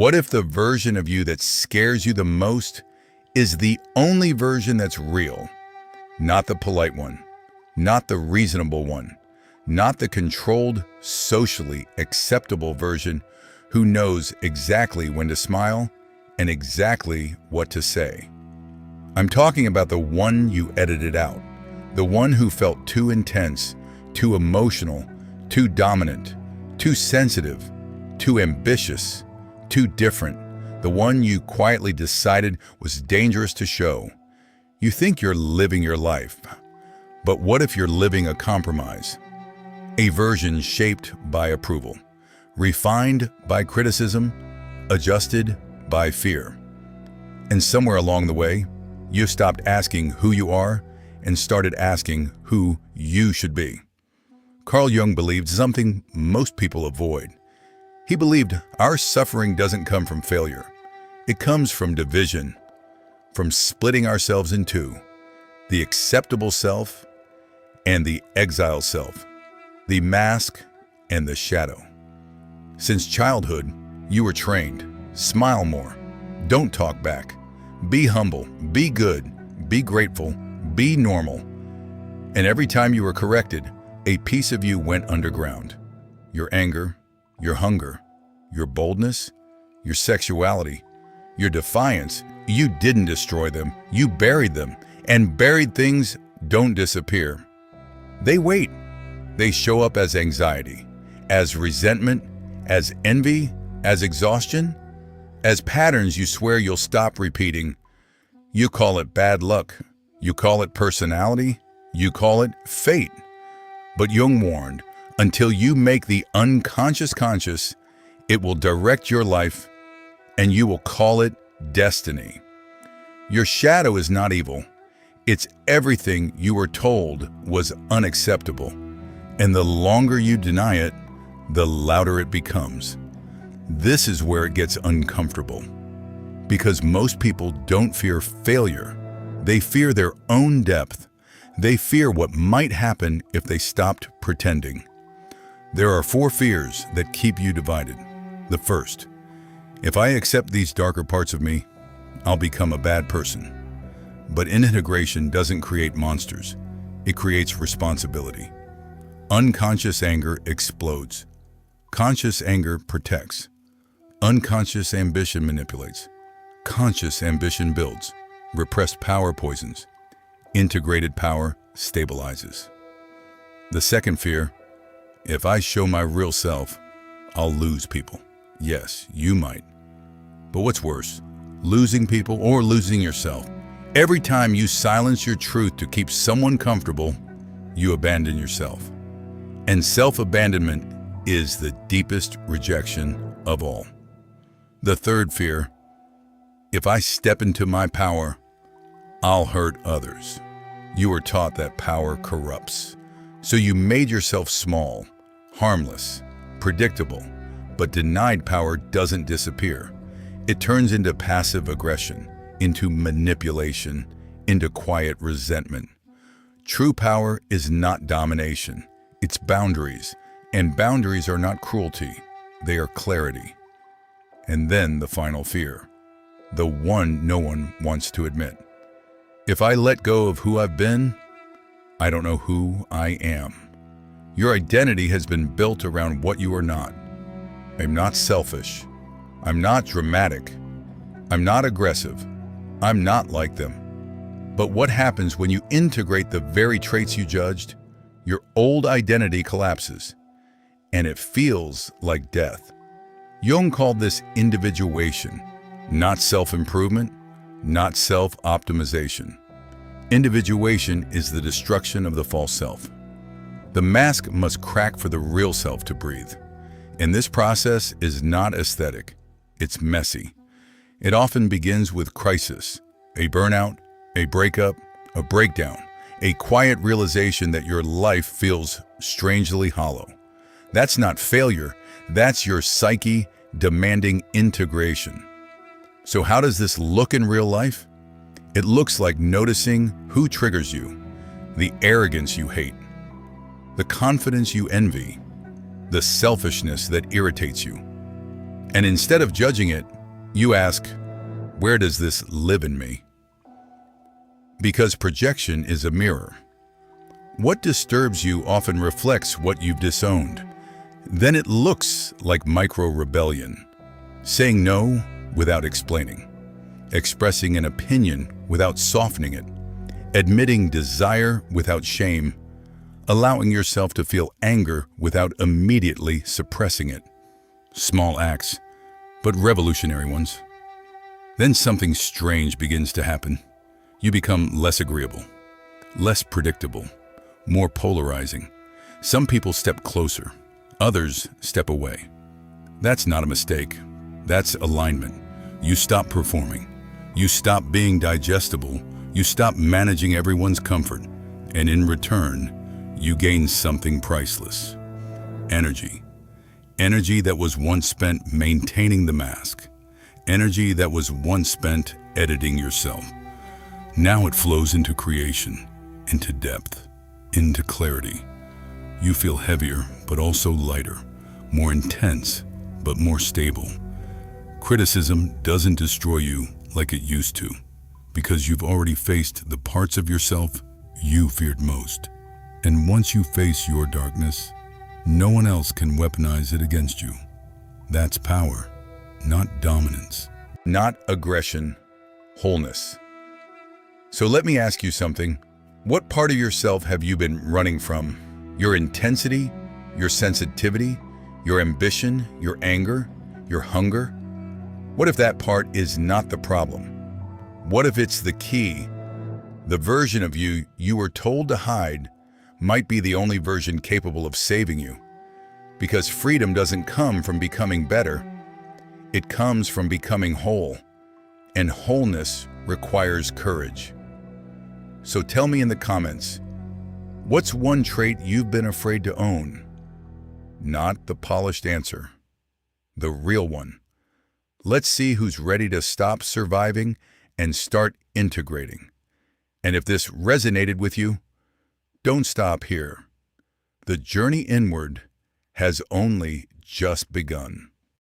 What if the version of you that scares you the most is the only version that's real? Not the polite one, not the reasonable one, not the controlled, socially acceptable version who knows exactly when to smile and exactly what to say. I'm talking about the one you edited out, the one who felt too intense, too emotional, too dominant, too sensitive, too ambitious, too different, the one you quietly decided was dangerous to show. You think you're living your life, but what if you're living a compromise? A version shaped by approval, refined by criticism, adjusted by fear. And somewhere along the way, you stopped asking who you are and started asking who you should be. Carl Jung believed something most people avoid. He believed our suffering doesn't come from failure. It comes from division, from splitting ourselves in two, the acceptable self and the exile self, the mask and the shadow. Since childhood, you were trained, smile more, don't talk back, be humble, be good, be grateful, be normal. And every time you were corrected, a piece of you went underground. Your anger, your hunger, your boldness, your sexuality, your defiance, you didn't destroy them, you buried them, and buried things don't disappear. They wait. They show up as anxiety, as resentment, as envy, as exhaustion, as patterns you swear you'll stop repeating. You call it bad luck, you call it personality, you call it fate. But Jung warned, until you make the unconscious conscious, it will direct your life and you will call it destiny. Your shadow is not evil. It's everything you were told was unacceptable. And the longer you deny it, the louder it becomes. This is where it gets uncomfortable. Because most people don't fear failure. They fear their own depth. They fear what might happen if they stopped pretending. There are 4 fears that keep you divided. The first, if I accept these darker parts of me, I'll become a bad person. But integration doesn't create monsters. It creates responsibility. Unconscious anger explodes. Conscious anger protects. Unconscious ambition manipulates. Conscious ambition builds. Repressed power poisons. Integrated power stabilizes. The second fear, if I show my real self, I'll lose people. Yes, you might. But what's worse, losing people or losing yourself? Every time you silence your truth to keep someone comfortable, you abandon yourself. And self-abandonment is the deepest rejection of all. The third fear, if I step into my power, I'll hurt others. You were taught that power corrupts. So you made yourself small, harmless, predictable, but denied power doesn't disappear. It turns into passive aggression, into manipulation, into quiet resentment. True power is not domination, it's boundaries, and boundaries are not cruelty, they are clarity. And then the final fear, the one no one wants to admit. If I let go of who I've been, I don't know who I am. Your identity has been built around what you are not. I'm not selfish. I'm not dramatic. I'm not aggressive. I'm not like them. But what happens when you integrate the very traits you judged? Your old identity collapses, and it feels like death. Jung called this individuation, not self-improvement, not self-optimization. Individuation is the destruction of the false self. The mask must crack for the real self to breathe. And this process is not aesthetic, it's messy. It often begins with crisis, a burnout, a breakup, a breakdown, a quiet realization that your life feels strangely hollow. That's not failure, that's your psyche demanding integration. So how does this look in real life? It looks like noticing who triggers you, the arrogance you hate, the confidence you envy, the selfishness that irritates you. And instead of judging it, you ask, where does this live in me? Because projection is a mirror. What disturbs you often reflects what you've disowned. Then it looks like micro-rebellion, saying no without explaining, expressing an opinion without softening it, admitting desire without shame, allowing yourself to feel anger without immediately suppressing it. Small acts, but revolutionary ones. Then something strange begins to happen. You become less agreeable, less predictable, more polarizing. Some people step closer, others step away. That's not a mistake. That's alignment. You stop performing. You stop being digestible. You stop managing everyone's comfort. And in return, you gain something priceless. Energy. Energy that was once spent maintaining the mask. Energy that was once spent editing yourself. Now it flows into creation, into depth, into clarity. You feel heavier, but also lighter, more intense, but more stable. Criticism doesn't destroy you like it used to, because you've already faced the parts of yourself you feared most. And once you face your darkness, no one else can weaponize it against you. That's power, not dominance. Not aggression, wholeness. So let me ask you something. What part of yourself have you been running from? Your intensity, your sensitivity, your ambition, your anger, your hunger? What if that part is not the problem? What if it's the key? The version of you you were told to hide might be the only version capable of saving you. Because freedom doesn't come from becoming better. It comes from becoming whole. And wholeness requires courage. So tell me in the comments, what's one trait you've been afraid to own? Not the polished answer, the real one. Let's see who's ready to stop surviving and start integrating. And if this resonated with you, don't stop here. The journey inward has only just begun.